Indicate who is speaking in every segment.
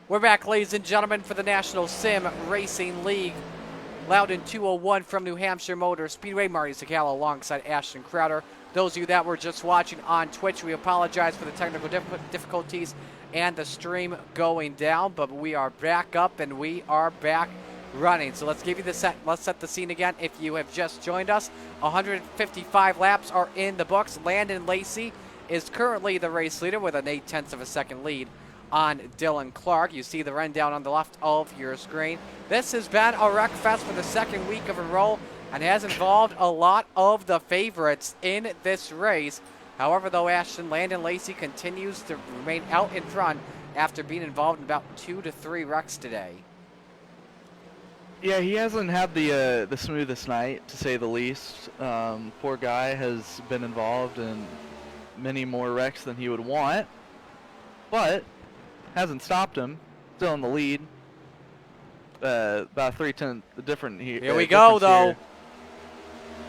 Speaker 1: We're back, ladies and gentlemen, for the National Sim Racing League. Loudon 201 from New Hampshire Motor Speedway. Marty Sakala alongside Ashton Crowder. Those of you that were just watching on Twitch, we apologize for the technical difficulties and the stream going down, but we are back up and we are back running. So let's give you the set. Let's set the scene again. If you have just joined us, 155 laps are in the books. Landon Lacey is currently the race leader with an 0.8 of a second lead on Dylan Clark. You see the rundown on the left of your screen. This has been a wreck fest for the second week of a roll and has involved a lot of the favorites in this race. However, though, Ashton, Landon Lacey continues to remain out in front after being involved in about 2 to 3 wrecks today.
Speaker 2: Yeah, he hasn't had the smoothest night, to say the least. Poor guy has been involved in many more wrecks than he would want, but hasn't stopped him. Still in the lead. About 3/10 different here.
Speaker 1: Here we go, though.
Speaker 2: Here.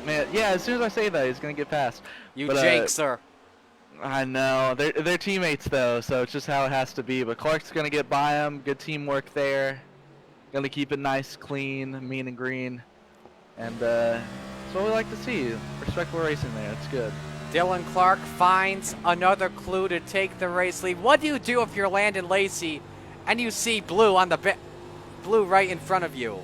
Speaker 2: Man, yeah, as soon as I say that, he's going to get past.
Speaker 1: You jinx, sir.
Speaker 2: I know. They're teammates, though, so it's just how it has to be. But Clark's going to get by him. Good teamwork there. Going to keep it nice, clean, mean and green. And that's what we like to see. Respectful racing there. It's good.
Speaker 1: Dylan Clark finds another clue to take the race lead. What do you do if you're Landon Lacey and you see blue on the blue right in front of you?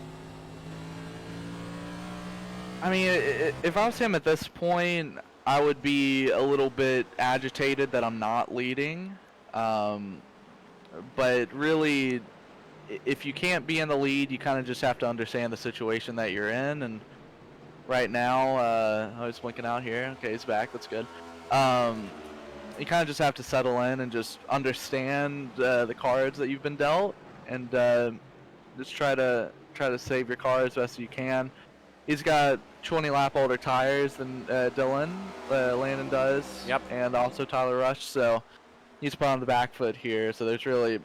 Speaker 2: I mean, if I was him at this point, I would be a little bit agitated that I'm not leading. But really, if you can't be in the lead, you kind of just have to understand the situation that you're in. And right now, I was blinking out here. Okay, he's back. That's good. You kind of just have to settle in and just understand the cards that you've been dealt, and just try to save your car as best as you can. He's got 20 lap older tires than Landon does.
Speaker 1: Yep.
Speaker 2: And also Tyler Rush, so he's put on the back foot here. So there's really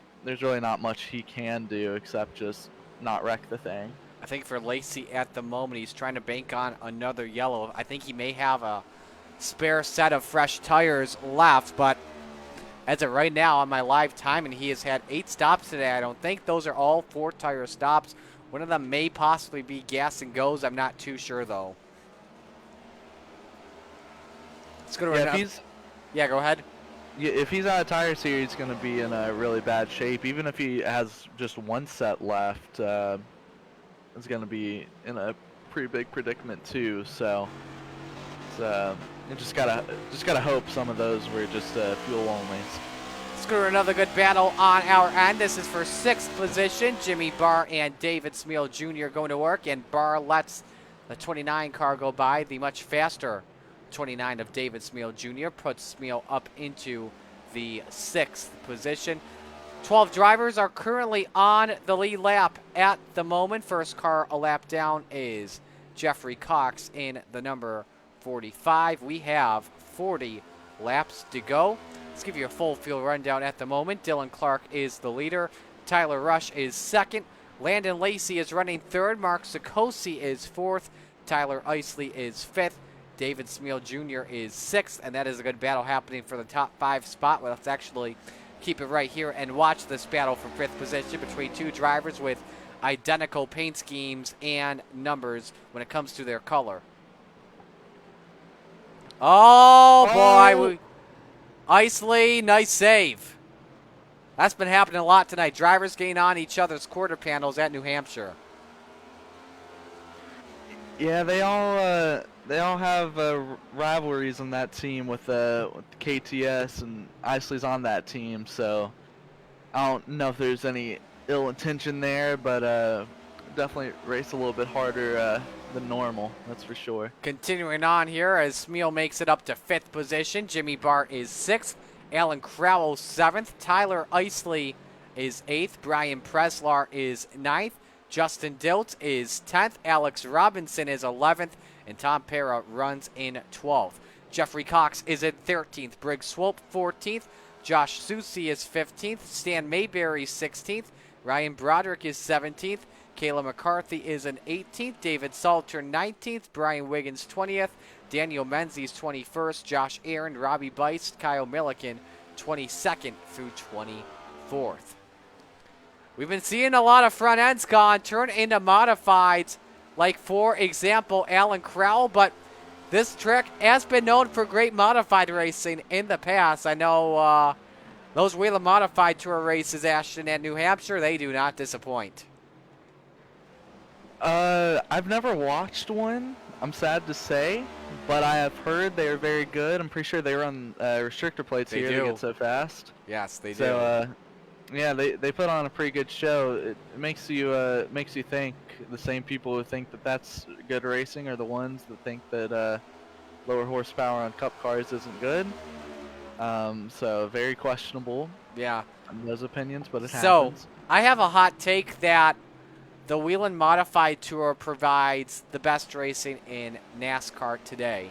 Speaker 2: not much he can do except just not wreck the thing.
Speaker 1: I think for Lacey at the moment, he's trying to bank on another yellow. I think he may have a spare set of fresh tires left, but as of right now on my live timing, he has had 8 stops today. I don't think those are all 4-tire stops. One of them may possibly be gas and goes. I'm not too sure, though. Let's go to yeah, go ahead.
Speaker 2: Yeah, if he's out of tire series, he's going to be in a really bad shape. Even if he has just 1 set left, it's going to be in a pretty big predicament too. So you just gotta hope some of those were just fuel only.
Speaker 1: Screw another good battle on our end. This is for 6th position. Jimmy Barr and David Smeal Jr. going to work, and Barr lets the 29 car go by. The much faster 29 of David Smeal Jr. puts Smeal up into the 6th position. 12 drivers are currently on the lead lap at the moment. First car a lap down is Jeffrey Cox in the number 45. We have 40 laps to go. Let's give you a full field rundown at the moment. Dylan Clark is the leader. Tyler Rush is 2nd. Landon Lacey is running 3rd. Mark Sikosi is 4th. Tyler Isley is 5th. David Smeal Jr. is 6th. And that is a good battle happening for the top 5 spot. Let's actually keep it right here and watch this battle for 5th position between 2 drivers with identical paint schemes and numbers when it comes to their color. Oh, boy. Isley, nice save. That's been happening a lot tonight. Drivers getting on each other's quarter panels at New Hampshire.
Speaker 2: Yeah, they all have rivalries on that team with KTS, and Isley's on that team. So I don't know if there's any ill intention there, but definitely race a little bit harder than normal, that's for sure.
Speaker 1: Continuing on here as Smeal makes it up to 5th position. Jimmy Barr is 6th. Alan Crowell 7th. Tyler Isley is 8th. Brian Preslar is 9th. Justin Dilt is 10th. Alex Robinson is 11th. And Tom Pera runs in 12th. Jeffrey Cox is in 13th. Briggs Swope 14th. Josh Susi is 15th. Stan Mayberry 16th. Ryan Broderick is 17th. Kayla McCarthy is in 18th. David Salter 19th. Brian Wiggins 20th. Daniel Menzies 21st. Josh Aaron, Robbie Bice, Kyle Milliken 22nd through 24th. We've been seeing a lot of front ends turn into modifieds, like, for example, Alan Crowell, but this track has been known for great modified racing in the past. I know those Whelen Modified Tour races, Ashton, at New Hampshire, they do not disappoint.
Speaker 2: I've never watched one, I'm sad to say, but I have heard they are very good. I'm pretty sure they run restrictor plates
Speaker 1: They
Speaker 2: here
Speaker 1: do.
Speaker 2: to get so fast.
Speaker 1: Yes, they do.
Speaker 2: So, yeah, they put on a pretty good show. It makes you think the same people who think that that's good racing are the ones that think that lower horsepower on cup cars isn't good. So very questionable.
Speaker 1: Yeah.
Speaker 2: Those opinions, but it
Speaker 1: So
Speaker 2: happens.
Speaker 1: I have a hot take that the Whelen Modified Tour provides the best racing in NASCAR today.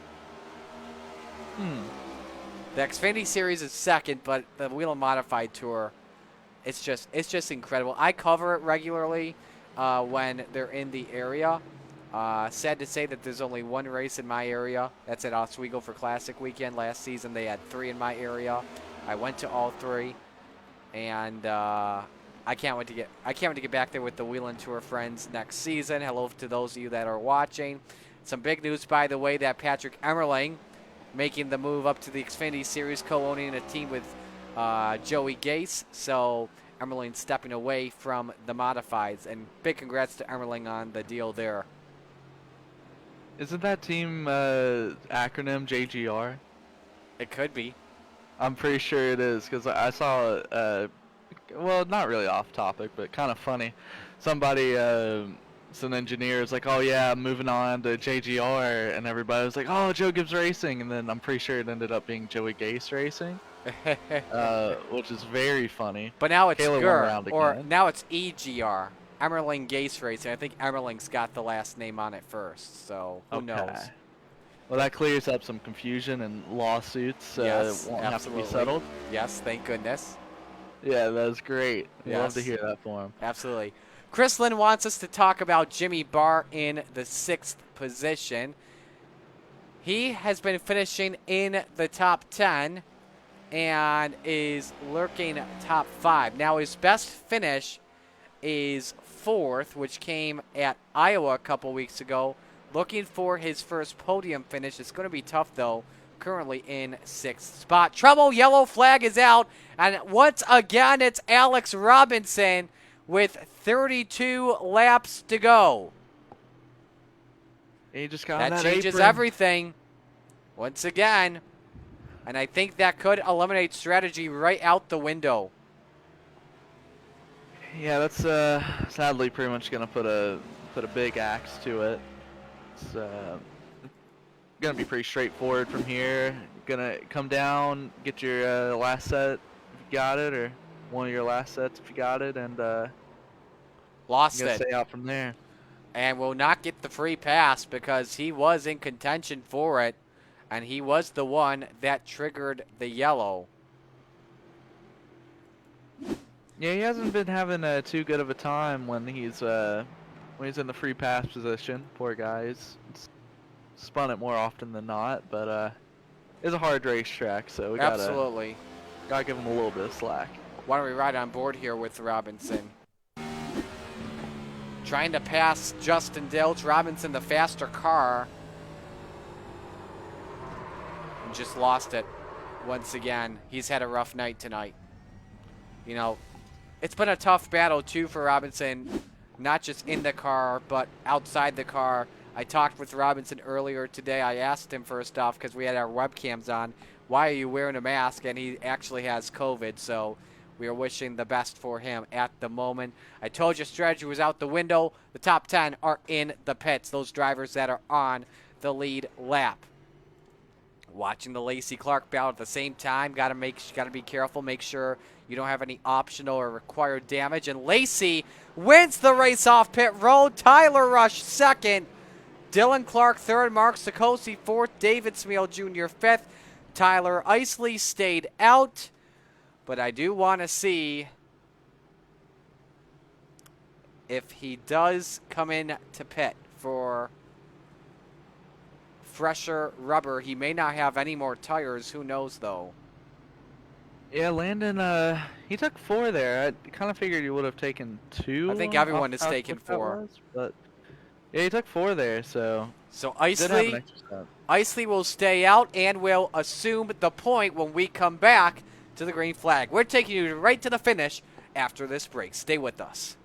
Speaker 1: The Xfinity Series is second, but the Whelen Modified Tour, it's just incredible. I cover it regularly when they're in the area. Sad to say that there's only one race in my area. That's at Oswego for Classic Weekend. Last season they had 3 in my area. I went to all 3, and I can't wait to get back there with the Whelen Tour friends next season. Hello to those of you that are watching. Some big news, by the way, that Patrick Emmerling making the move up to the Xfinity Series, co-owning a team with Joey Gase. So Emmerling stepping away from the modifieds, and big congrats to Emmerling on the deal there.
Speaker 2: Isn't that team acronym JGR?
Speaker 1: It could be.
Speaker 2: I'm pretty sure it is, because I saw, well, not really off topic, but kind of funny. Somebody, some engineer is like, oh yeah, I'm moving on to JGR, and everybody was like, oh, Joe Gibbs Racing, and then I'm pretty sure it ended up being Joey Gase Racing, which is very funny.
Speaker 1: But now it's
Speaker 2: Kayla
Speaker 1: GR, or now it's EGR. Emmerling Gase Racing. I think Emmerling's got the last name on it first, so who knows?
Speaker 2: Well, that clears up some confusion and lawsuits.
Speaker 1: Yes,
Speaker 2: won't
Speaker 1: absolutely.
Speaker 2: have to be settled.
Speaker 1: Yes, thank goodness.
Speaker 2: Yeah, that's great.
Speaker 1: Yes.
Speaker 2: Love to hear that for him.
Speaker 1: Absolutely. Chris Lynn wants us to talk about Jimmy Barr in the 6th position. He has been finishing in the top 10 and is lurking top 5. Now, his best finish is 4th, which came at Iowa a couple weeks ago. Looking for his first podium finish. It's going to be tough, though. Currently in 6th spot. Trouble, yellow flag is out. And once again, it's Alex Robinson with 32 laps to go.
Speaker 2: He just got
Speaker 1: That changes everything once again. And I think that could eliminate strategy right out the window.
Speaker 2: Yeah, that's sadly pretty much gonna put a big axe to it. It's gonna be pretty straightforward from here. Gonna come down, get your last set if you got it, or one of your last sets if you got it, and
Speaker 1: lost
Speaker 2: gonna
Speaker 1: it.
Speaker 2: stay out from there.
Speaker 1: And will not get the free pass because he was in contention for it, and he was the one that triggered the yellow.
Speaker 2: Yeah, he hasn't been having too good of a time when he's in the free pass position. Poor guy. He's spun it more often than not, but it's a hard racetrack, so we gotta give him a little bit of slack.
Speaker 1: Why don't we ride on board here with Robinson? Trying to pass Justin Dilch. Robinson, the faster car. And just lost it once again. He's had a rough night tonight. You know, it's been a tough battle, too, for Robinson. Not just in the car, but outside the car. I talked with Robinson earlier today. I asked him first off, because we had our webcams on, why are you wearing a mask? And he actually has COVID, so we are wishing the best for him at the moment. I told you strategy was out the window. The top 10 are in the pits, those drivers that are on the lead lap. Watching the Lacey Clark battle at the same time. Got to be careful. Make sure you don't have any optional or required damage. And Lacey wins the race off pit road. Tyler Rush second. Dylan Clark third. Mark Sikosi fourth. David Smeal Jr. fifth. Tyler Isley stayed out. But I do want to see if he does come in to pit for fresher rubber. He may not have any more tires. Who knows, though?
Speaker 2: Yeah, Landon, he took 4 there. I kind of figured he would have taken 2.
Speaker 1: I think
Speaker 2: off
Speaker 1: everyone is
Speaker 2: how
Speaker 1: taking
Speaker 2: quick that
Speaker 1: 4.
Speaker 2: was, but yeah, he took 4 there, so
Speaker 1: So
Speaker 2: did have an extra step.
Speaker 1: Isley will stay out and will assume the point when we come back to the green flag. We're taking you right to the finish after this break. Stay with us.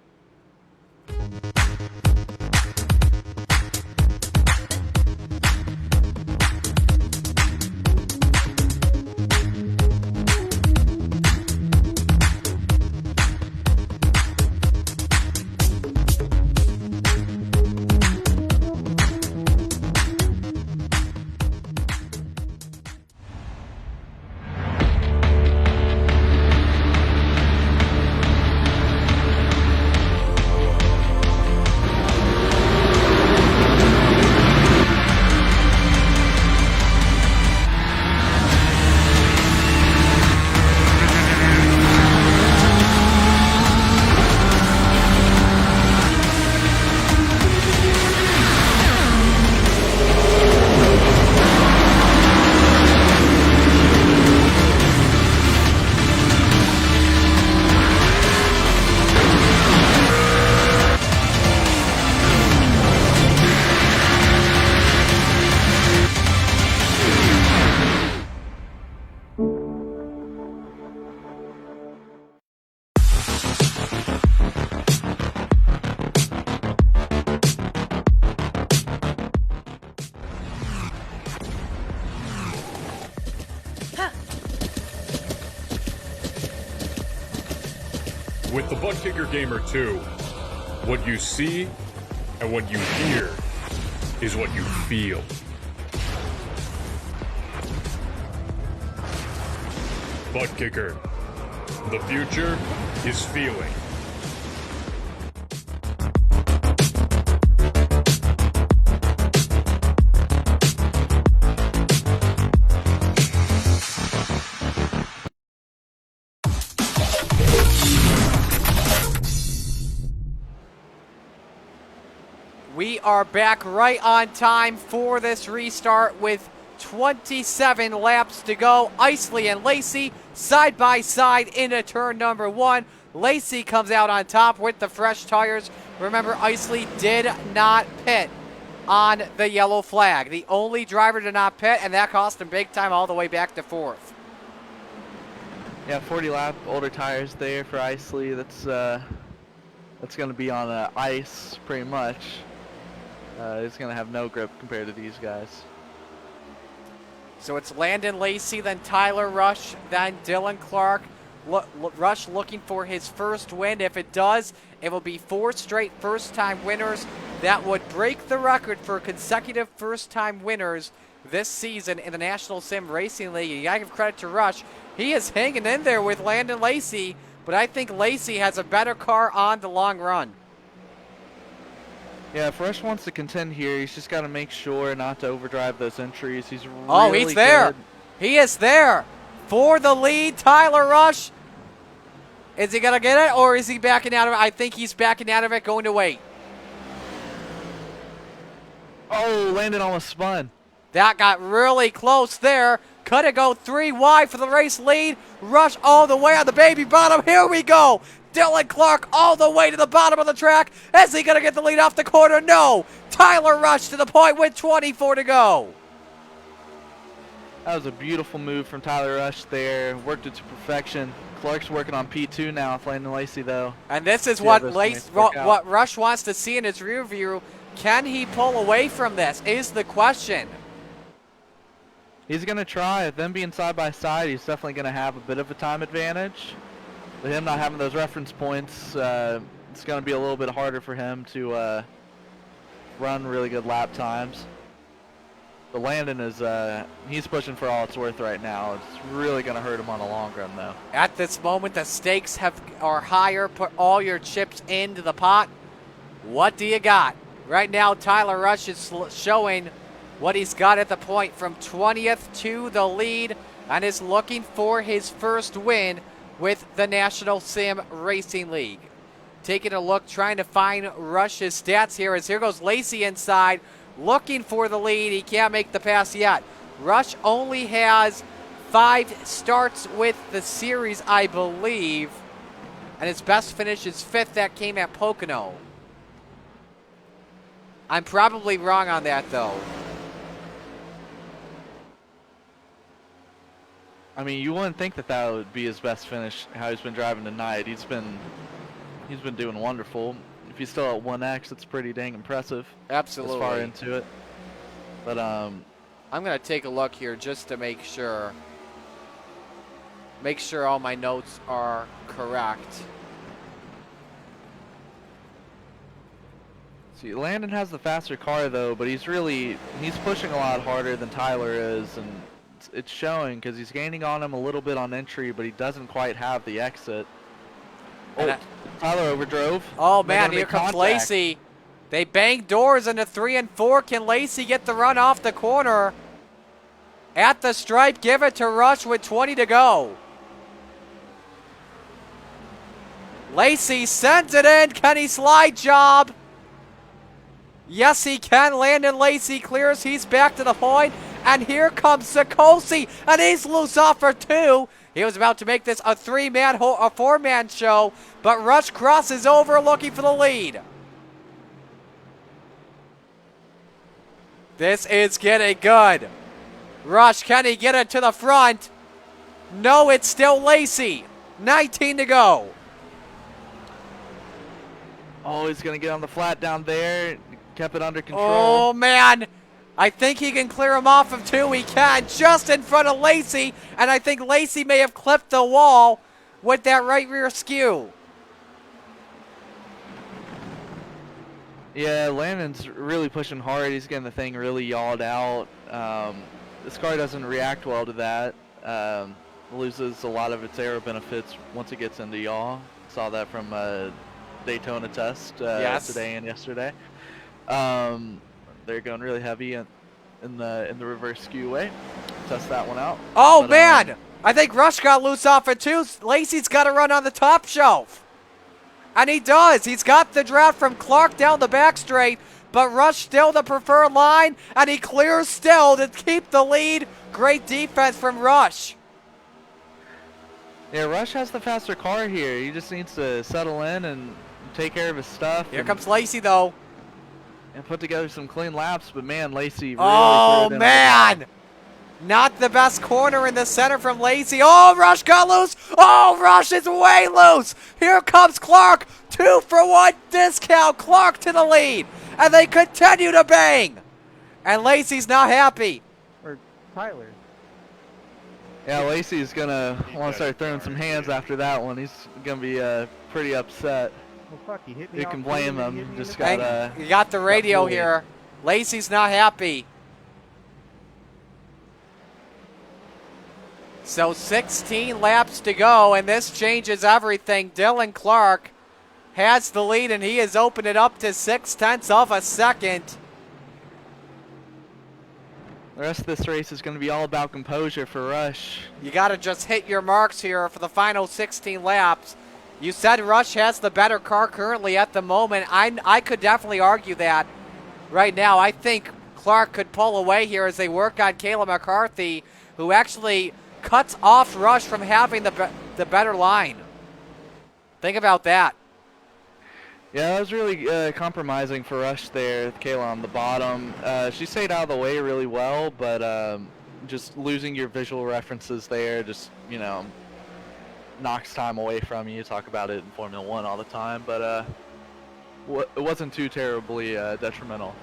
Speaker 3: With the Butt Kicker Gamer 2, what you see and what you hear is what you feel. Butt Kicker. The future is feeling.
Speaker 1: We are back right on time for this restart with 27 laps to go. Isley and Lacey side by side into turn number 1. Lacey comes out on top with the fresh tires. Remember, Isley did not pit on the yellow flag. The only driver to not pit, and that cost him big time all the way back to 4th.
Speaker 2: Yeah, 40 lap older tires there for Isley. That's going to be on ice pretty much. It's going to have no grip compared to these guys.
Speaker 1: So it's Landon Lacey, then Tyler Rush, then Dylan Clark. Rush looking for his first win. If it does, it will be 4 straight first-time winners. That would break the record for consecutive first-time winners this season in the National Sim Racing League. You got to give credit to Rush. He is hanging in there with Landon Lacey, but I think Lacey has a better car on the long run.
Speaker 2: Yeah, if Rush wants to contend here, he's just got to make sure not to overdrive those entries. He's really
Speaker 1: he's there.
Speaker 2: good.
Speaker 1: He is there for the lead. Tyler Rush. Is he going to get it, or is he backing out of it? I think he's backing out of it, going to wait.
Speaker 2: Oh, Landon almost spun.
Speaker 1: That got really close there. Could it go 3 wide for the race lead? Rush all the way on the baby bottom. Here we go. Dylan Clark all the way to the bottom of the track. Is he going to get the lead off the corner? No. Tyler Rush to the point with 24 to go.
Speaker 2: That was a beautiful move from Tyler Rush there. Worked it to perfection. Clark's working on P2 now with Landon Lacey, though.
Speaker 1: And this is what Rush wants to see in his rear view. Can he pull away from this is the question.
Speaker 2: He's going to try. With them being side by side, he's definitely going to have a bit of a time advantage. With him not having those reference points, it's going to be a little bit harder for him to run really good lap times. But Landon is he's pushing for all it's worth right now. It's really going to hurt him on the long run, though.
Speaker 1: At this moment, the stakes are higher. Put all your chips into the pot. What do you got? Right now, Tyler Rush is showing what he's got at the point from 20th to the lead and is looking for his first win with the National Sim Racing League. Taking a look, trying to find Rush's stats here as here goes Lacey inside, looking for the lead. He can't make the pass yet. Rush only has 5 starts with the series, I believe. And his best finish is 5th. That came at Pocono. I'm probably wrong on that, though.
Speaker 2: I mean, you wouldn't think that that would be his best finish, how he's been driving tonight. He's been doing wonderful. If he's still at 1X, that's pretty dang impressive.
Speaker 1: Absolutely.
Speaker 2: As far into it. But,
Speaker 1: I'm going to take a look here just to make sure. Make sure all my notes are correct.
Speaker 2: see, Landon has the faster car, though, but he's pushing a lot harder than Tyler is, and it's showing because he's gaining on him a little bit on entry, but he doesn't quite have the exit. Oh, Tyler overdrove.
Speaker 1: Oh, man, here comes Lacey. They bang doors into 3 and 4. Can Lacey get the run off the corner? At the stripe, give it to Rush with 20 to go. Lacey sends it in. Can he slide job? Yes, he can. Landon Lacey clears. He's back to the point. And here comes Sikosi, and he's loose off for 2. He was about to make this a 4-man show, but Rush crosses over looking for the lead. This is getting good. Rush, can he get it to the front? No, it's still Lacey. 19 to go.
Speaker 2: Oh, he's going to get on the flat down there. Kept it under control.
Speaker 1: Oh, man. I think he can clear him off of 2. He can, just in front of Lacey. And I think Lacey may have clipped the wall with that right rear skew.
Speaker 2: Yeah, Landon's really pushing hard. He's getting the thing really yawed out. This car doesn't react well to that. Loses a lot of its aero benefits once it gets into yaw. Saw that from Daytona test today and yesterday. They're going really heavy in the reverse skew way. Test that one out.
Speaker 1: Oh, but, man! I think Rush got loose off it too. Lacey's got to run on the top shelf. And he does. He's got the draft from Clark down the back straight, but Rush still the preferred line, and he clears still to keep the lead. Great defense from Rush.
Speaker 2: Yeah, Rush has the faster car here. He just needs to settle in and take care of his stuff.
Speaker 1: Here comes Lacey, though.
Speaker 2: And put together some clean laps, but man, Lacey really
Speaker 1: oh, man! Not the best corner in the center from Lacey. Oh, Rush got loose. Oh, Rush is way loose. Here comes Clark. 2-for-1 discount. Clark to the lead. And they continue to bang. And Lacey's not happy.
Speaker 4: Or Tyler.
Speaker 2: Yeah, Lacey's going to want to start throwing some hands after that one. He's going to be pretty upset.
Speaker 4: Well, fuck, he hit me.
Speaker 2: You can blame him. Just
Speaker 1: got you got the radio here. Lacey's not happy. So 16 laps to go, and this changes everything. Dylan Clark has the lead, and he has opened it up to 0.6 of a second.
Speaker 2: The rest of this race is going to be all about composure for Rush.
Speaker 1: You got to just hit your marks here for the final 16 laps. You said Rush has the better car currently at the moment. I could definitely argue that right now. I think Clark could pull away here as they work on Kayla McCarthy, who actually cuts off Rush from having the better line. Think about that.
Speaker 2: Yeah, that was really compromising for Rush there with Kayla on the bottom. She stayed out of the way really well, but just losing your visual references there just, knocks time away from you. You talk about it in Formula 1 all the time, but it wasn't too terribly detrimental.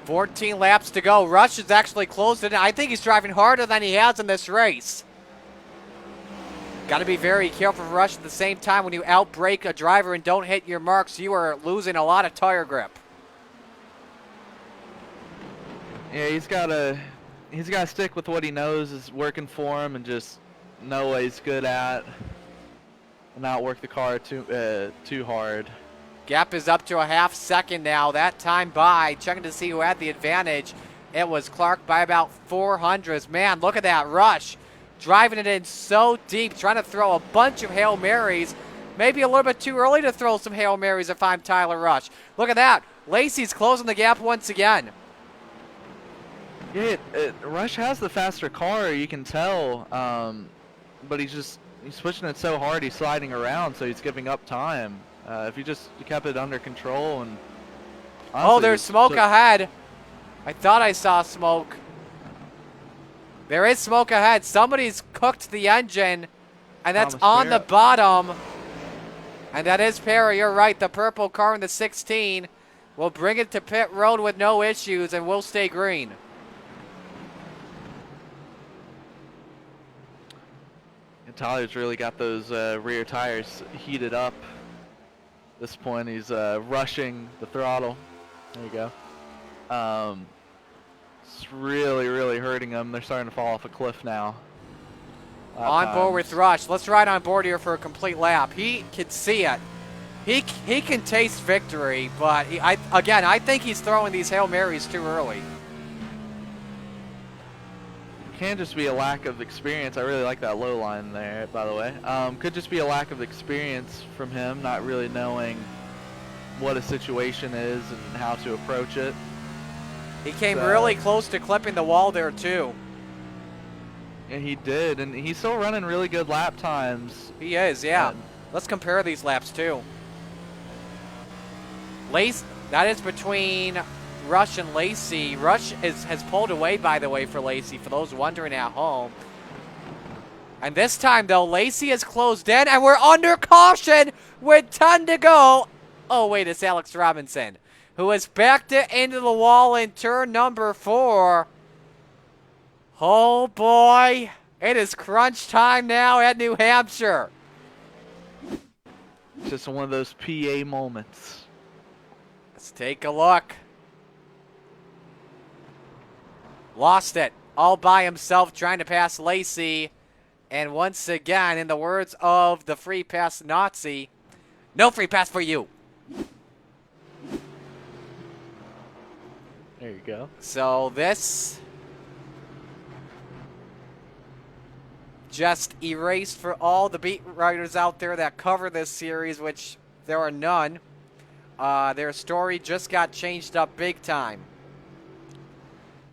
Speaker 1: 14 laps to go. Rush has actually closed it. I think he's driving harder than he has in this race. Got to be very careful for Rush at the same time. When you outbrake a driver and don't hit your marks, you are losing a lot of tire grip.
Speaker 2: Yeah, he's got to stick with what he knows is working for him and just know what he's good at and not work the car too hard.
Speaker 1: Gap is up to a half second now. That time by, checking to see who had the advantage. It was Clark by about 400s. Man, look at that Rush. Driving it in so deep, trying to throw a bunch of Hail Marys. Maybe a little bit too early to throw some Hail Marys if I'm Tyler Rush. Look at that. Lacey's closing the gap once again.
Speaker 2: Yeah, Rush has the faster car, you can tell, but he's pushing it so hard, he's sliding around, so he's giving up time. If he just kept it under control and honestly,
Speaker 1: Oh, there's smoke ahead. I thought I saw smoke. There is smoke ahead. Somebody's cooked the engine, and that's
Speaker 2: Thomas
Speaker 1: on the
Speaker 2: Barrett.
Speaker 1: bottom. And that is Perry. You're right. The purple car in the 16 will bring it to pit road with no issues, and will stay green.
Speaker 2: And Tyler's really got those rear tires heated up. At this point, he's rushing the throttle. There you go. It's really hurting them. They're starting to fall off a cliff now.
Speaker 1: On board with Rush. Let's ride on board here for a complete lap. He can see it. He can taste victory, but I think he's throwing these Hail Marys too early.
Speaker 2: It can just be a lack of experience. I really like that low line there, by the way. Could just be a lack of experience from him, not really knowing what a situation is and how to approach it.
Speaker 1: He came really close to clipping the wall there, too.
Speaker 2: Yeah, he did, and he's still running really good lap times.
Speaker 1: He is, yeah. Let's compare these laps, too. That is between Rush and Lacey. Rush has pulled away, by the way, for Lacey, for those wondering at home. And this time, though, Lacey has closed in, and we're under caution with 10 to go. Oh, wait, it's Alex Robinson, who has backed it into the wall in turn number 4. Oh, boy. It is crunch time now at New Hampshire.
Speaker 2: Just one of those PA moments.
Speaker 1: Let's take a look. Lost it all by himself trying to pass Lacey. And once again, in the words of the free pass Nazi, no free pass for you.
Speaker 2: There you go.
Speaker 1: So this just erased for all the beat writers out there that cover this series, which there are none. Their story just got changed up big time.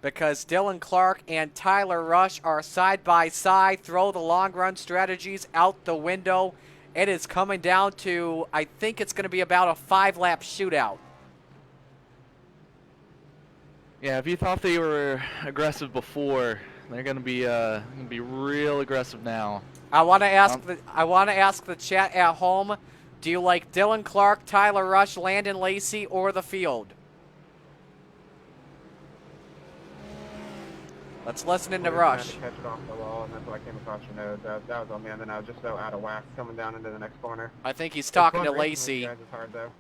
Speaker 1: Because Dylan Clark and Tyler Rush are side by side. Throw the long run strategies out the window. It is coming down to, I think it's going to be about a 5-lap shootout.
Speaker 2: Yeah, if you thought they were aggressive before, they're gonna be real aggressive now.
Speaker 1: I want to ask the chat at home, do you like Dylan Clark, Tyler Rush, Landon Lacey, or the field? Let's listen in to Rush.
Speaker 4: Catch it off the wall, and that's what I came across your nose. That was on me, and then I was just so out of whack coming down into the next corner.
Speaker 1: I think he's talking to
Speaker 4: It's fun racing with
Speaker 1: Lacey.
Speaker 4: you guys. It's hard though.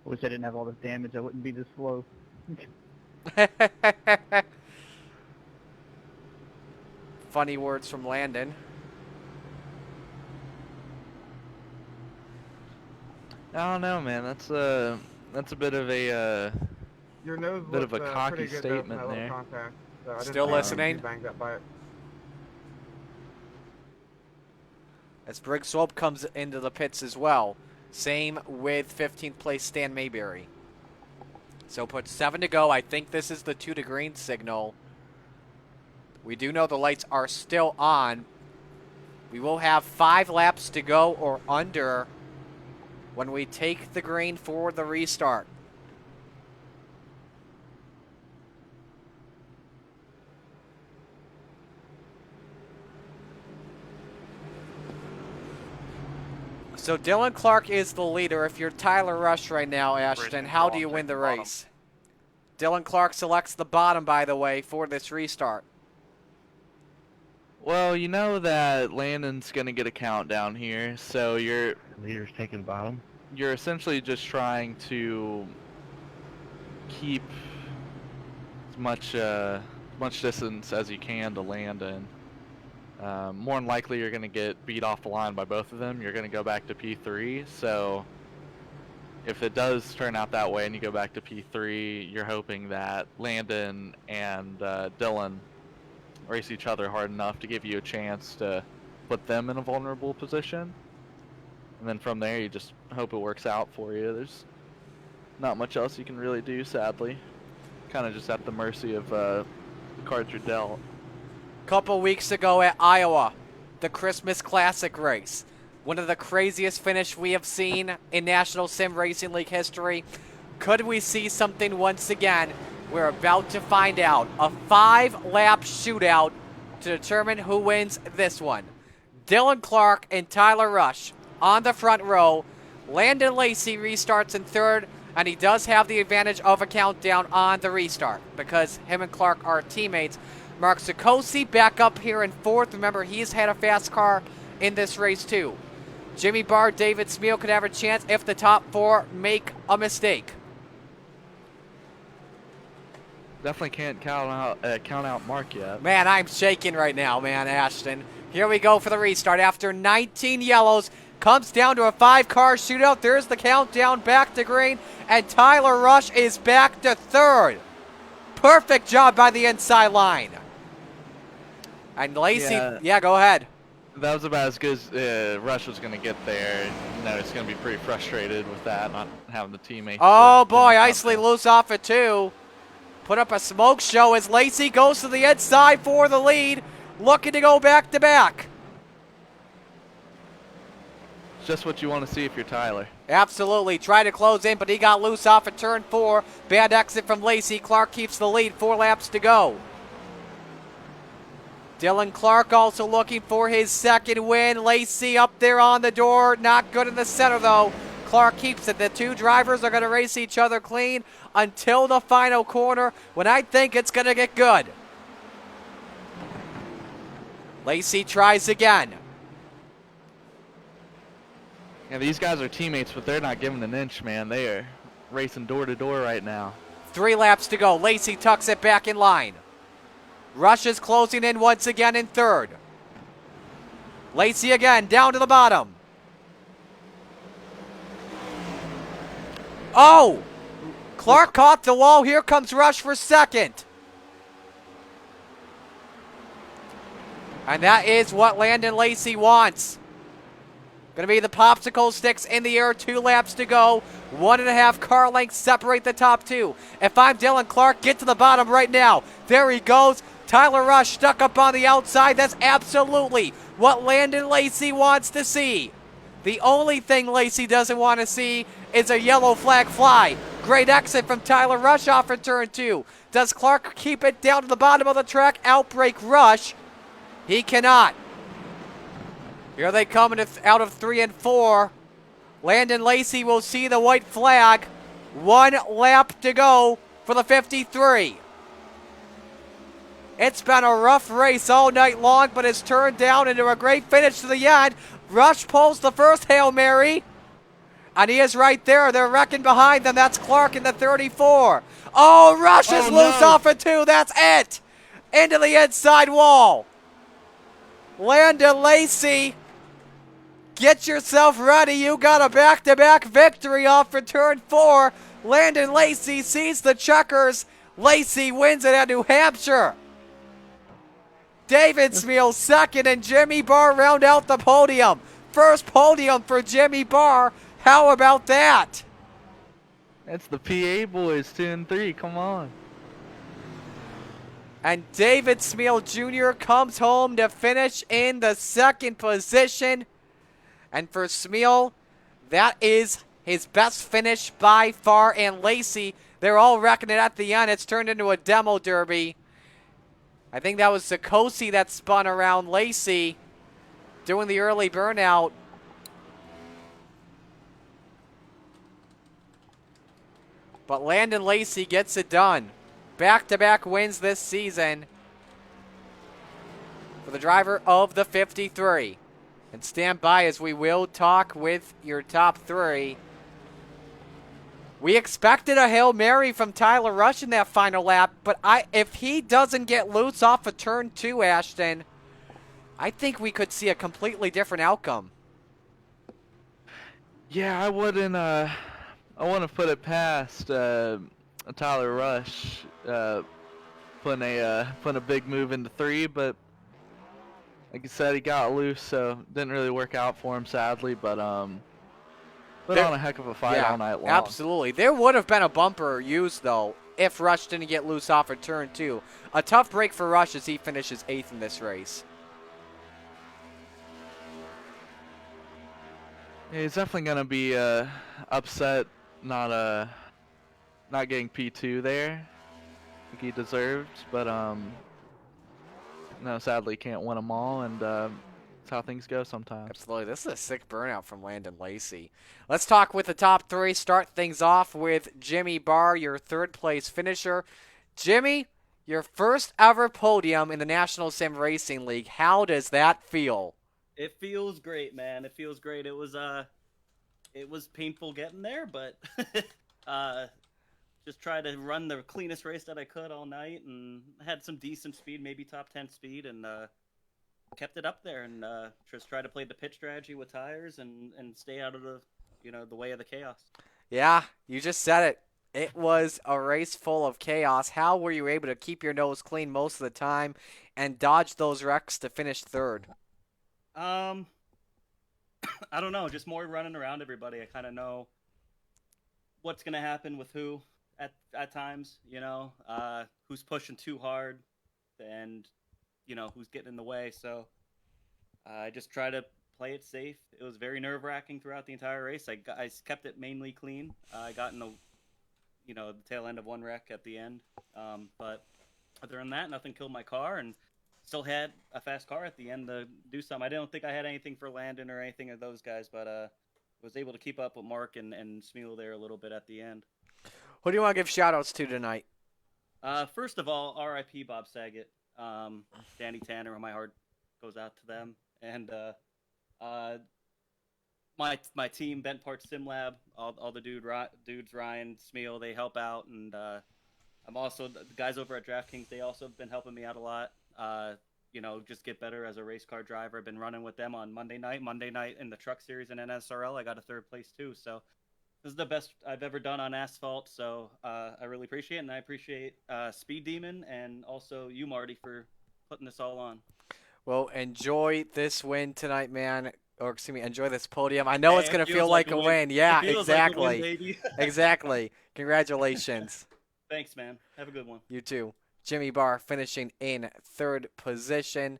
Speaker 5: I wish I didn't have all this damage. I wouldn't be this slow.
Speaker 1: Funny words from Landon.
Speaker 2: I don't know, man. That's a bit of a
Speaker 4: Your nose
Speaker 2: bit of a
Speaker 4: looked,
Speaker 2: cocky
Speaker 4: pretty good, though, from
Speaker 2: statement
Speaker 4: that little
Speaker 2: there.
Speaker 4: contact. So I didn't
Speaker 1: Still
Speaker 4: think
Speaker 1: listening?
Speaker 4: you'd be banged up by it.
Speaker 1: As Briggs Swope comes into the pits as well. Same with 15th place Stan Mayberry. So put 7 to go. I think this is the 2 to green signal. We do know the lights are still on. We will have 5 laps to go or under when we take the green for the restart. So Dylan Clark is the leader. If you're Tyler Rush right now, Ashton, how do you win the race? Dylan Clark selects the bottom, by the way, for this restart.
Speaker 2: Well, you know that Landon's gonna get a countdown here, so you're
Speaker 5: Leader's taking bottom.
Speaker 2: essentially just trying to keep as much distance as you can to Landon. More than likely, you're gonna get beat off the line by both of them. You're gonna go back to P3, so if it does turn out that way and you go back to P3, you're hoping that Landon and Dylan race each other hard enough to give you a chance to put them in a vulnerable position. And then from there, you just hope it works out for you. not much else you can really do, sadly. Kind of just at the mercy of the cards you're dealt.
Speaker 1: Couple weeks ago at Iowa, the Christmas Classic race. One of the craziest finish we have seen in National Sim Racing League history. Could we see something once again? We're about to find out. A 5-lap shootout to determine who wins this one. Dylan Clark and Tyler Rush on the front row. Landon Lacey restarts in third, and he does have the advantage of a countdown on the restart because him and Clark are teammates. Mark Sikosi back up here in fourth. Remember, he's had a fast car in this race too. Jimmy Barr, David Smeal could have a chance if the top 4 make a mistake.
Speaker 2: Definitely can't count out Mark yet.
Speaker 1: Man, I'm shaking right now, man, Ashton. Here we go for the restart. After 19 yellows, comes down to a 5-car shootout. There's the countdown back to green, and Tyler Rush is back to third. Perfect job by the inside line. And Lacey, yeah, go ahead.
Speaker 2: That was about as good as Rush was going to get there. You know, it's going to be pretty frustrated with that, not having the teammates.
Speaker 1: Oh, boy, Isley loose off at 2. Put up a smoke show as Lacey goes to the inside for the lead, looking to go back-to-back.
Speaker 2: It's just what you want to see if you're Tyler.
Speaker 1: Absolutely. Tried to close in, but he got loose off at turn 4. Bad exit from Lacey. Clark keeps the lead. 4 laps to go. Dylan Clark also looking for his second win. Lacey up there on the door. Not good in the center, though. Clark keeps it. The 2 drivers are going to race each other clean until the final corner, when I think it's going to get good. Lacey tries again.
Speaker 2: Yeah, these guys are teammates, but they're not giving an inch, man. They are racing door to door right now.
Speaker 1: 3 laps to go. Lacey tucks it back in line. Rush is closing in once again in third. Lacey again, down to the bottom. Oh! Clark caught the wall. Here comes Rush for second. And that is what Landon Lacey wants. Going to be the popsicle sticks in the air. 2 laps to go. 1.5 car lengths separate the top 2. If I'm Dylan Clark, get to the bottom right now. There he goes. Tyler Rush stuck up on the outside. That's absolutely what Landon Lacey wants to see. The only thing Lacey doesn't want to see is a yellow flag fly. Great exit from Tyler Rush off in turn 2. Does Clark keep it down to the bottom of the track? Outbreak Rush. He cannot. Here they come out of 3 and 4. Landon Lacey will see the white flag. 1 lap to go for the 53. It's been a rough race all night long, but it's turned down into a great finish to the end. Rush pulls the first Hail Mary. And he is right there. They're wrecking behind them. That's Clark in the 34. Oh, Rush is loose off of 2. That's it. Into the inside wall. Landon Lacey, get yourself ready. You got a back-to-back victory off for turn 4. Landon Lacey sees the checkers. Lacey wins it at New Hampshire. David Smeal second, and Jimmy Barr round out the podium. First podium for Jimmy Barr. How about that?
Speaker 2: That's the PA boys, 2 and 3. Come on.
Speaker 1: And David Smeal Jr. comes home to finish in the 2nd position. And for Smeal, that is his best finish by far. And Lacey, they're all wrecking it at the end. It's turned into a demo derby. I think that was Sikosi that spun around Lacey doing the early burnout. But Landon Lacey gets it done. Back-to-back wins this season for the driver of the 53. And stand by as we will talk with your top 3. We expected a Hail Mary from Tyler Rush in that final lap, but if he doesn't get loose off of turn 2, Ashton, I think we could see a completely different outcome.
Speaker 2: Yeah, I wouldn't put it past Tyler Rush putting a big move into 3, but like you said, he got loose, so didn't really work out for him, sadly. But Put on a heck of a fight all night long.
Speaker 1: Absolutely. There would have been a bumper used, though, if Rush didn't get loose off of turn 2. A tough break for Rush as he finishes 8th in this race.
Speaker 2: Yeah, he's definitely going to be upset not getting P2 there. I think he deserved, but no, sadly can't win them all, and that's how things go sometimes.
Speaker 1: Absolutely. This is a sick burnout from Landon Lacey. Let's talk with the top 3. Start things off with Jimmy Barr, your 3rd place finisher. Jimmy, your first ever podium in the National Sim Racing League. How does that feel?
Speaker 6: It feels great, man. It feels great. It was painful getting there, but just tried to run the cleanest race that I could all night, and had some decent speed, maybe top 10 speed, and kept it up there, and just tried to play the pit strategy with tires and stay out of the way of the chaos.
Speaker 1: Yeah, you just said it. It was a race full of chaos. How were you able to keep your nose clean most of the time and dodge those wrecks to finish 3rd?
Speaker 6: I don't know, just more running around everybody. I kind of know what's going to happen with who at times, who's pushing too hard and, who's getting in the way. So I just try to play it safe. It was very nerve-wracking throughout the entire race. I kept it mainly clean. I got in the tail end of one wreck at the end. But other than that, nothing killed my car, and still had a fast car at the end to do something. I didn't think I had anything for Landon or anything of those guys, but was able to keep up with Mark and Smeal there a little bit at the end.
Speaker 1: Who do you want to give shout-outs to tonight?
Speaker 6: First of all, R.I.P. Bob Saget, Danny Tanner, my heart goes out to them, and my team, Bent Parts Sim Lab, all the dudes, Ryan, Smeal, they help out, and I'm also the guys over at DraftKings. They also have been helping me out a lot. Just get better as a race car driver. I've been running with them on Monday night in the truck series in NSRL. I got a 3rd place too. So this is the best I've ever done on asphalt. So I really appreciate it, and I appreciate Speed Demon and also you, Marty, for putting this all on.
Speaker 1: Well, enjoy this win tonight, man. Or excuse me, enjoy this podium. I know it's going to feel like a win. Yeah, exactly.
Speaker 6: Like a win, baby.
Speaker 1: Exactly. Congratulations.
Speaker 6: Thanks, man. Have a good one.
Speaker 1: You too. Jimmy Barr finishing in 3rd position.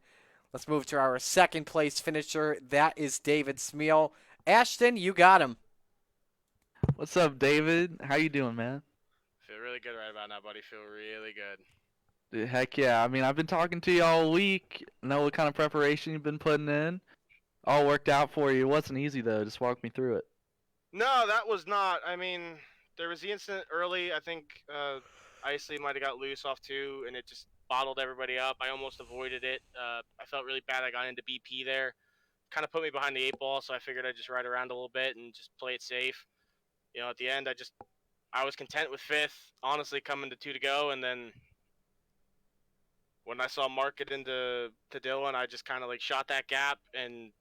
Speaker 1: Let's move to our 2nd place finisher. That is David Smeal. Ashton, you got him.
Speaker 2: What's up, David? How you doing, man?
Speaker 7: Feel really good right about now, buddy. Feel really good.
Speaker 2: Dude, heck yeah. I mean, I've been talking to you all week. Know what kind of preparation you've been putting in. All worked out for you. It wasn't easy, though. Just walk me through it.
Speaker 7: No, that was not. I mean, there was the incident early. I think Isley might have got loose off 2, and it just bottled everybody up. I almost avoided it. I felt really bad. I got into BP there. Kind of put me behind the 8 ball, so I figured I'd just ride around a little bit and just play it safe. At the end, I was content with 5th, honestly, coming to 2 to go, and then when I saw Mark get into Dylan, I just kind of shot that gap and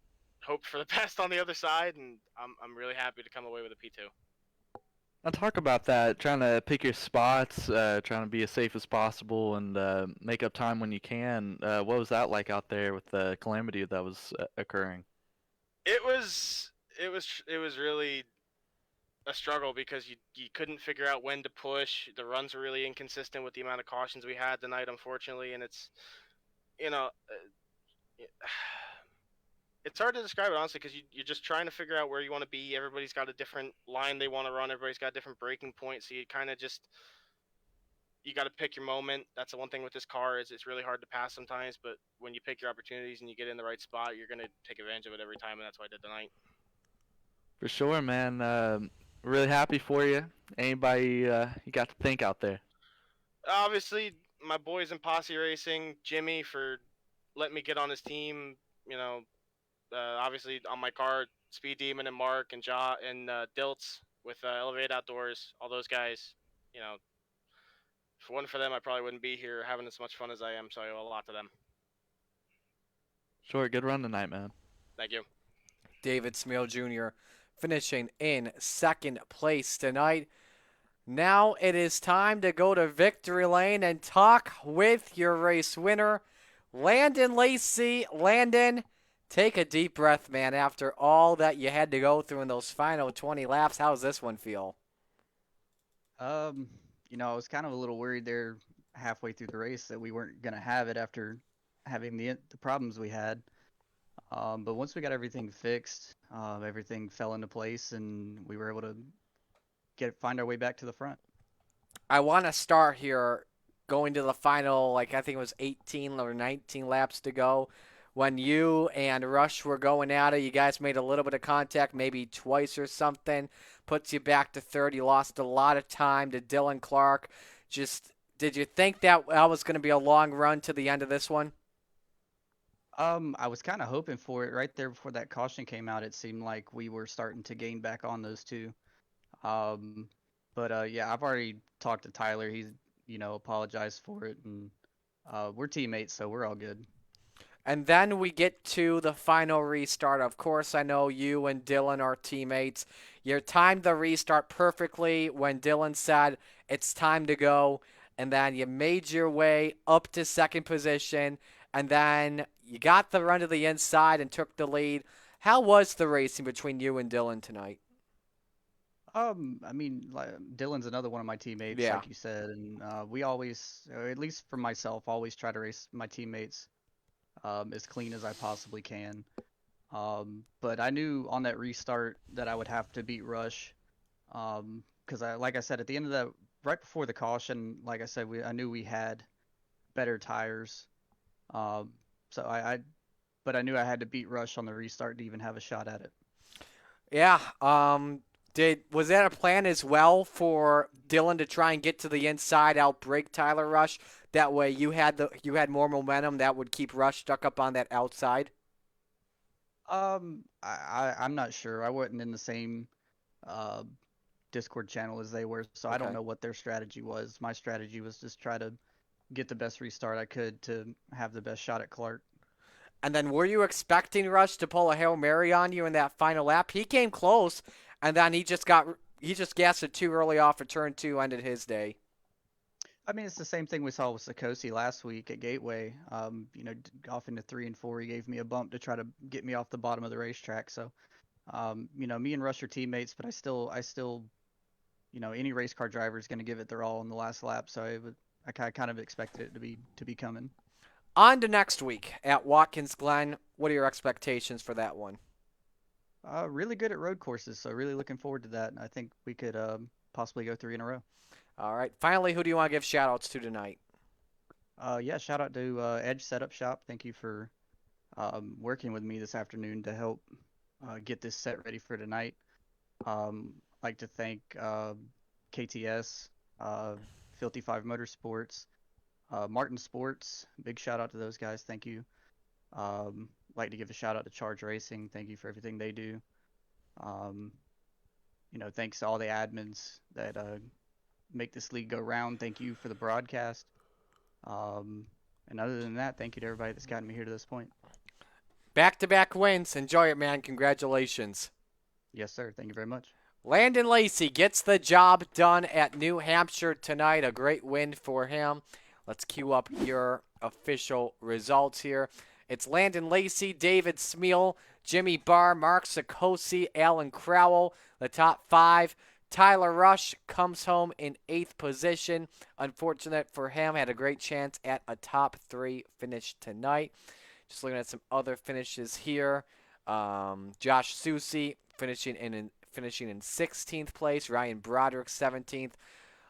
Speaker 7: hoped for the best on the other side, and I'm really happy to come away with a P2.
Speaker 2: Now talk about that, trying to pick your spots, trying to be as safe as possible, and make up time when you can. What was that like out there with the calamity that was occurring?
Speaker 7: It was really a struggle because you couldn't figure out when to push. The runs were really inconsistent with the amount of cautions we had tonight, unfortunately, and it's it's hard to describe it, honestly, because you're just trying to figure out where you want to be. Everybody's got a different line they want to run. Everybody's got a different braking point, so you kind of you got to pick your moment. That's the one thing with this car is it's really hard to pass sometimes, but when you pick your opportunities and you get in the right spot, you're going to take advantage of it every time, and that's what I did tonight.
Speaker 2: For sure, man. Really happy for you. Anybody you got to thank out there?
Speaker 7: Obviously, my boys in Posse Racing, Jimmy for letting me get on his team, obviously on my car, Speed Demon and Mark and Diltz with Elevate Outdoors, all those guys. If it wasn't for them, I probably wouldn't be here having as much fun as I am, so I owe a lot to them.
Speaker 2: Sure, good run tonight, man.
Speaker 7: Thank you.
Speaker 1: David Smeal Jr. finishing in 2nd place tonight. Now it is time to go to victory lane and talk with your race winner, Landon Lacey. Landon, Take a deep breath, man. After all that you had to go through in those final 20 laps, how does this one feel?
Speaker 5: I was kind of a little worried there halfway through the race that we weren't gonna have it after having the problems we had. But once we got everything fixed, everything fell into place, and we were able to find our way back to the front.
Speaker 1: I want to start here going to the final, like I think it was 18 or 19 laps to go. When you and Rush were going at it, you guys made a little bit of contact, maybe twice or something. Puts you back to third. You lost a lot of time to Dylan Clark. Just, did you think that was going to be a long run to the end of this one?
Speaker 5: I was kind of hoping for it right there before that caution came out. It seemed like we were starting to gain back on those two. But yeah, I've already talked to Tyler. He's, apologized for it, and we're teammates, so we're all good.
Speaker 1: And then we get to the final restart. Of course, I know you and Dylan are teammates. You timed the restart perfectly when Dylan said it's time to go. And then you made your way up to second position. And then you got the run to the inside and took the lead. How was the racing between you and Dylan tonight?
Speaker 5: Dylan's another one of my teammates,
Speaker 1: Yeah.
Speaker 5: like you said, and we always, or at least for myself, always try to race my teammates as clean as I possibly can. But I knew on that restart that I would have to beat Rush, because like I said, at the end of that, right before the caution, like I said, I knew we had better tires. But I knew I had to beat Rush on the restart to even have a shot at it.
Speaker 1: Yeah. Was that a plan as well for Dylan to try and get to the inside, outbreak Tyler Rush? That way you had more momentum that would keep Rush stuck up on that outside?
Speaker 5: I'm not sure. I wasn't in the same uh, Discord channel as they were, so I don't
Speaker 1: Okay.
Speaker 5: know what their strategy was. My strategy was just try to get the best restart I could to have the best shot at Clark.
Speaker 1: And then were you expecting Rush to pull a Hail Mary on you in that final lap? He came close, and then he just gassed it too early off of turn 2, ended his day.
Speaker 5: I mean, it's the same thing we saw with Sikosi last week at Gateway. Off into 3 and 4, he gave me a bump to try to get me off the bottom of the racetrack. So, me and Rush are teammates, but I still, any race car driver is going to give it their all in the last lap. So I kind of expected it to be coming.
Speaker 1: On to next week at Watkins Glen. What are your expectations for that one?
Speaker 5: Really good at road courses, so really looking forward to that. I think we could possibly go 3 in a row.
Speaker 1: All right. Finally, who do you want to give shout-outs to tonight?
Speaker 5: Yeah, shout out to Edge Setup Shop. Thank you for working with me this afternoon to help get this set ready for tonight. Like to thank KTS, Filthy 5 Motorsports, Martin Sports. Big shout out to those guys. Thank you. Like to give a shout out to Charge Racing. Thank you for everything they do. Thanks to all the admins that make this league go round. Thank you for the broadcast. And other than that, thank you to everybody that's gotten me here to this point.
Speaker 1: Back-to-back wins. Enjoy it, man. Congratulations.
Speaker 5: Yes, sir. Thank you very much.
Speaker 1: Landon Lacey gets the job done at New Hampshire tonight. A great win for him. Let's cue up your official results here. It's Landon Lacey, David Smeal, Jimmy Barr, Mark Sikosi, Alan Crowell, the top 5. Tyler Rush comes home in 8th position. Unfortunate for him, had a great chance at a top 3 finish tonight. Just looking at some other finishes here. Josh Susi finishing in 16th place. Ryan Broderick 17th.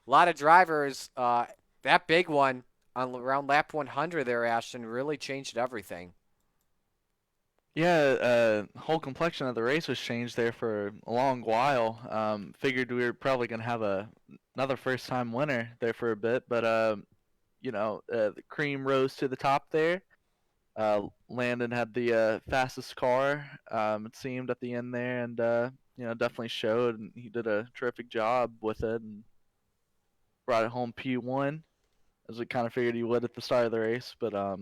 Speaker 1: A lot of drivers. That big one on around lap 100 there, Ashton, really changed everything.
Speaker 2: Yeah, whole complexion of the race was changed there for a long while. Figured we were probably gonna have another first-time winner there for a bit, but the cream rose to the top there. Landon had the fastest car, it seemed, at the end there, and definitely showed, and he did a terrific job with it and brought it home P1, as we kind of figured he would at the start of the race. But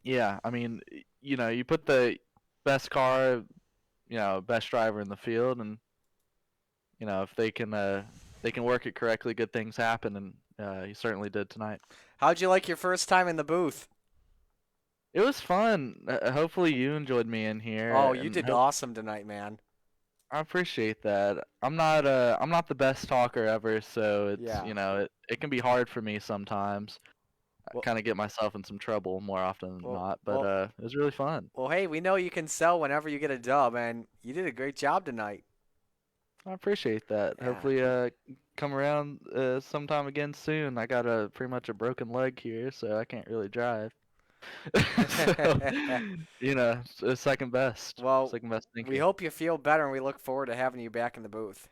Speaker 2: yeah, I mean, you put the best car, best driver in the field, and if they can work it correctly, good things happen, and he certainly did tonight.
Speaker 1: How'd you like your first time in the booth?
Speaker 2: It was fun. Hopefully you enjoyed me in here.
Speaker 1: Oh, you
Speaker 2: and
Speaker 1: did awesome tonight, man.
Speaker 2: I appreciate that. I'm not the best talker ever, so it's
Speaker 1: Yeah.
Speaker 2: it can be hard for me sometimes. I
Speaker 1: Well,
Speaker 2: kind of get myself in some trouble more often than
Speaker 1: well,
Speaker 2: not, but
Speaker 1: well,
Speaker 2: it was really fun.
Speaker 1: well, hey, we know you can sell whenever you get a dub, and you did a great job tonight.
Speaker 2: I appreciate that.
Speaker 1: Yeah.
Speaker 2: Hopefully come around sometime again soon. I got a pretty much a broken leg here, so I can't really drive. So, second best.
Speaker 1: Well,
Speaker 2: Second best
Speaker 1: we
Speaker 2: thinking.
Speaker 1: hope you feel better, and we look forward to having you back in the booth.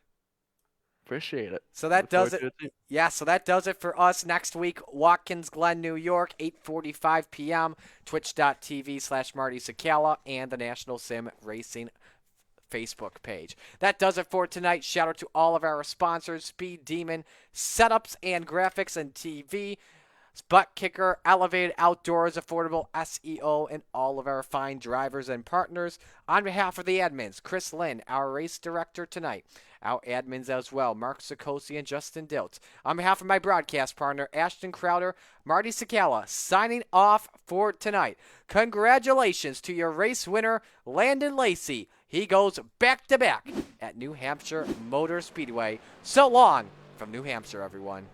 Speaker 2: Appreciate it.
Speaker 1: So that
Speaker 2: Look
Speaker 1: does
Speaker 2: forward
Speaker 1: it.
Speaker 2: to too.
Speaker 1: Yeah, so that does it for us. Next week, Watkins Glen, New York, 8:45 p.m. Twitch.tv/Marty Sakala and the National Sim Racing Facebook page. That does it for tonight. Shout out to all of our sponsors: Speed Demon, Setups and Graphics and TV, Butt Kicker, Elevated Outdoors, Affordable SEO, and all of our fine drivers and partners. On behalf of the admins, Chris Lynn, our race director tonight, our admins as well, Mark Sikosi and Justin Dilt. On behalf of my broadcast partner, Ashton Crowder, Marty Sakala, signing off for tonight. Congratulations to your race winner, Landon Lacey. He goes back-to-back at New Hampshire Motor Speedway. So long from New Hampshire, everyone.